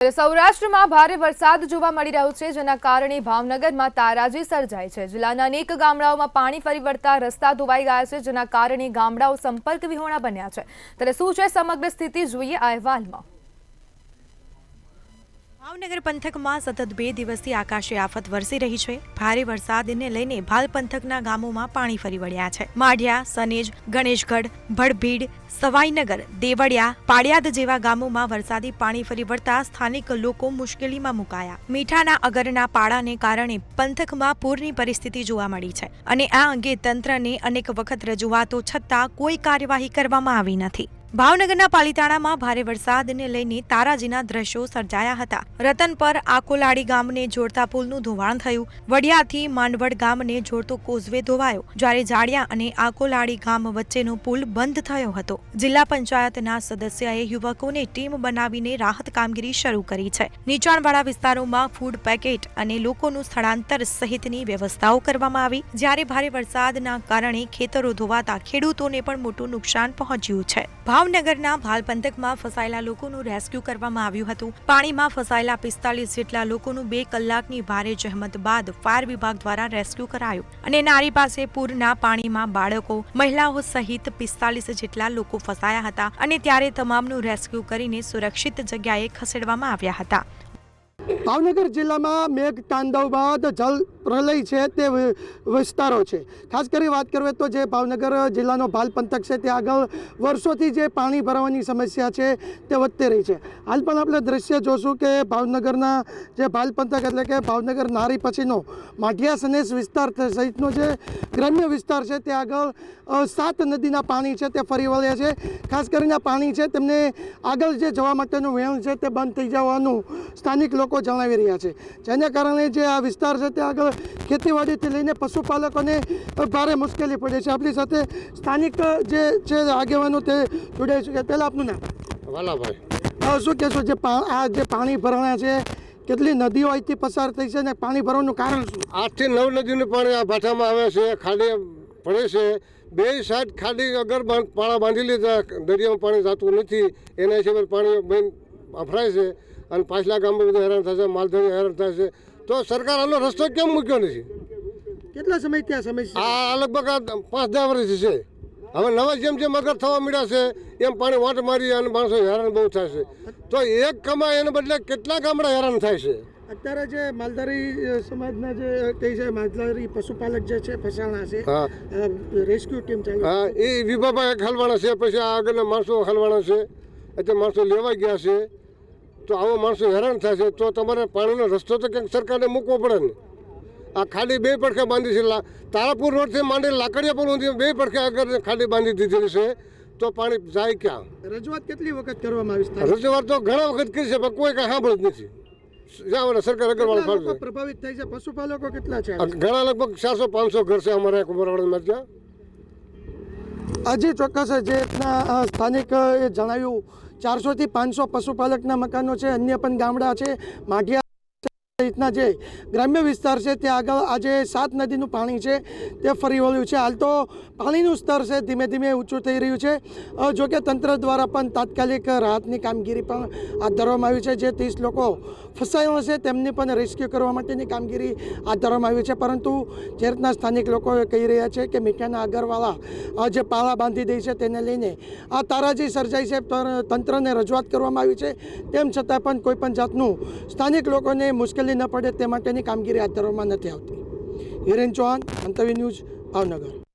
સૌરાષ્ટ્રમાં ભારે વરસાદ જોવા મળી રહ્યો છે, જેના કારણે ભાવનગરમાં તારાજી સર્જાઈ છે। જિલ્લાના અનેક ગામડાઓમાં પાણી ફરી વળતા રસ્તા ધોવાઈ ગયા છે, જેના કારણે ગામડાઓ સંપર્ક વિહોણા બન્યા છે। ત્યારે શું છે સમગ્ર સ્થિતિ, જોઈએ આ અહેવાલમાં। ભાવનગર પંથકમાં સતત 2 દિવસથી આકાશી આફત વરસી રહી છે। ભારે વરસાદને લઈને ભાલ પંથકના ગામોમાં પાણી ફરી વળ્યા છે। માઢિયા, સનેજ, ગણેશગઢ, ભડભીડ, સવાઈનગર, દેવળિયા, પાડિયાદ જેવા ગામોમાં વરસાદી પાણી ફરી વળતા સ્થાનિક લોકો મુશ્કેલીમાં મુકાયા। મીઠાના અગરના પાડાને કારણે પંથકમાં પૂરની પરિસ્થિતિ જોવા મળી છે અને આ અંગે તંત્રને અનેક વખત રજૂઆતો છતાં કોઈ કાર્યવાહી કરવામાં આવી નથી। ભાવનગરના પાલિતાણામાં ભારે વરસાદને લઈને તારાજીના દ્રશ્યો સર્જાયા હતા। રતનપર આકોલાડી ગામને જોડતા પુલનું ધોવાણ થયું। વડિયાથી માંડવડ ગામને જોડતો કોઝવે ધોવાયો, જ્યારે જાડિયા અને આકોલાડી ગામ વચ્ચેનો પુલ બંધ થયો હતો। જિલ્લા પંચાયતના સદસ્યએ યુવકોને ટીમ બનાવીને રાહત કામગીરી શરૂ કરી છે। નીચાણવાળા વિસ્તારોમાં ફૂડ પેકેટ અને લોકોનું સ્થળાંતર સહિતની વ્યવસ્થાઓ કરવામાં આવી। જ્યારે ભારે વરસાદના કારણે ખેતરો ધોવાતા ખેડૂતોને પણ મોટું નુકસાન પહોંચ્યું છે। ભાવનગરના ભાલ પંથકમાં ફસાયેલા લોકોનું રેસ્ક્યુ કરવામાં આવ્યું હતું। પાણીમાં ફસાયેલા 45 જેટલા લોકોનું 2 કલાકની ભારે જહેમત બાદ ફાયર વિભાગ દ્વારા રેસ્ક્યુ કરાયું અને નારી પાસે પૂરના પાણીમાં બાળકો, મહિલાઓ સહિત 45 જેટલા લોકો ફસાયા હતા અને ત્યારે તમામનું રેસ્ક્યુ કરીને સુરક્ષિત જગ્યાએ ખસેડવામાં આવ્યા હતા। ભાવનગર જિલ્લામાં મેઘ તાંડવ બાદ જલ પ્રલય છે તે વિસ્તારો છે। ખાસ કરી વાત કરીએ તો જે ભાવનગર જિલ્લાનો ભાલ પંથક છે તે આગળ વર્ષોથી જે પાણી ભરાવાની સમસ્યા છે તે વધતી રહી છે। હાલ પણ આપણે દ્રશ્ય જોશું કે ભાવનગરના જે ભાલ પંથક એટલે કે ભાવનગર નારી પછીનો માઢિયા સનેસ વિસ્તાર સહિતનો જે ગ્રામ્ય વિસ્તાર છે તે આગળ 7 નદીના પાણી છે તે ફરી વળ્યા છે। ખાસ કરીને પાણી છે તેમને આગળ જે જવા માટેનું વહેણ છે તે બંધ થઈ જવાનું સ્થાનિક લોકો જણાવી રહ્યા છે, જેને કારણે જે આ વિસ્તાર છે તે આગળ ખેતીવાડીથી લઈને પશુપાલકોને ભારે મુશ્કેલી પડે છે। આપણી સાથે સ્થાનિક જે છે આગેવાનો તે જોડાઈ છે। પહેલાં આપનું નામ? વાલાભાઈ। શું કહેશો, આ જે પાણી ભરાણા છે, કેટલી નદીઓ અહીંથી પસાર થઈ છે અને પાણી ભરવાનું કારણ શું? 8 થી 9 નદીનું પાણી આ ભાઠામાં આવે છે, ખાડી પડે છે। 2 સાઈડ ખાડી અગર પાળા બાંધી લીધા, દરિયામાં પાણી જતું નથી, એના હિસાબે પાણી બેન અફરાય છે અને પાછલા ગામમાં બધા હેરાન થશે, માલધારી હેરાન થાય છે। તો સરકાર આનો રસ્તો કેમ મૂક્યો નથી? કેટલા સમય ત્યાં સમસ્યા? આ લગભગ 5-10 વર્ષ છે। હવે નવા જેમ અગર થવા મળ્યા છે એમ પાણી વાંટ મારી અને માણસો હેરાન બહુ થાય છે। તો એક કમાય એને બદલે કેટલા ગામડા હેરાન થાય છે। અત્યારે જે માલધારી સમાજના જે કહે છે, માલધારી પશુપાલક જે છે ફસાણા છે, રેસ્ક્યુ ટીમ ચાલુ, હા, એ વિભાગમાં હલવાના છે, પછી આ આગળના માણસો હલવાના છે, એટલે માણસો લેવાઈ ગયા છે। તો આવો માણસો હેરાન થાય છે, તો તમારે પાણીનો રસ્તો તો ક્યાંક સરકારને મૂકવો પડે ને। આ ખાડી 2 પડખે બાંધી છે, તારાપુર રોડથી માંડી લાકડિયા પુલ સુધી 2 પડખે આગળ ખાડી બાંધી દીધેલી છે, તો પાણી જાય ક્યાં? રજૂઆત કેટલી વખત કરવામાં આવી? રજૂઆત તો ઘણા વખત કરી છે, પણ કોઈ કાંઈ સાંભળ જ નથી। સરકાર અગરવાલ પ્રભાવિત થાય છે, પશુપાલકો કેટલા છે? ઘણા લગભગ 400-500 ઘર છે અમારા કુંભરવાડામાં ત્યાં। હજી ચોક્કસ જે રીતના સ્થાનિક જણાવ્યું, 400 થી 500 પશુપાલકના મકાનો છે, અન્ય પણ ગામડા છે। માઢિયા સહિતના જે ગ્રામ્ય વિસ્તાર છે ત્યાં આગળ આજે 7 નદીનું પાણી છે તે ફરી વળ્યું છે। હાલ તો પાણીનું સ્તર છે ધીમે ધીમે ઊંચું થઈ રહ્યું છે। જોકે તંત્ર દ્વારા પણ તાત્કાલિક રાહતની કામગીરી પણ હાથ ધરવામાં આવી છે। જે 30 લોકો ફસાયેલા છે તેમની પણ રેસ્ક્યુ કરવા માટેની કામગીરી હાથ ધરવામાં આવી છે, પરંતુ જે રીતના સ્થાનિક લોકો કહી રહ્યા છે કે મીઠાના આગરવાળા જે પાળા બાંધી દે છે તેને લઈને આ તારાજી સર્જાઈ છે। તંત્રને રજૂઆત કરવામાં આવી છે, તેમ છતાં પણ કોઈ પણ જાતનું સ્થાનિક લોકોને મુશ્કેલી ન પડે તે માટેની કામગીરી હાથ ધરવામાં નથી આવતી। હિરેન ચૌહાણ, મંતવ્ય ન્યૂઝ, ભાવનગર।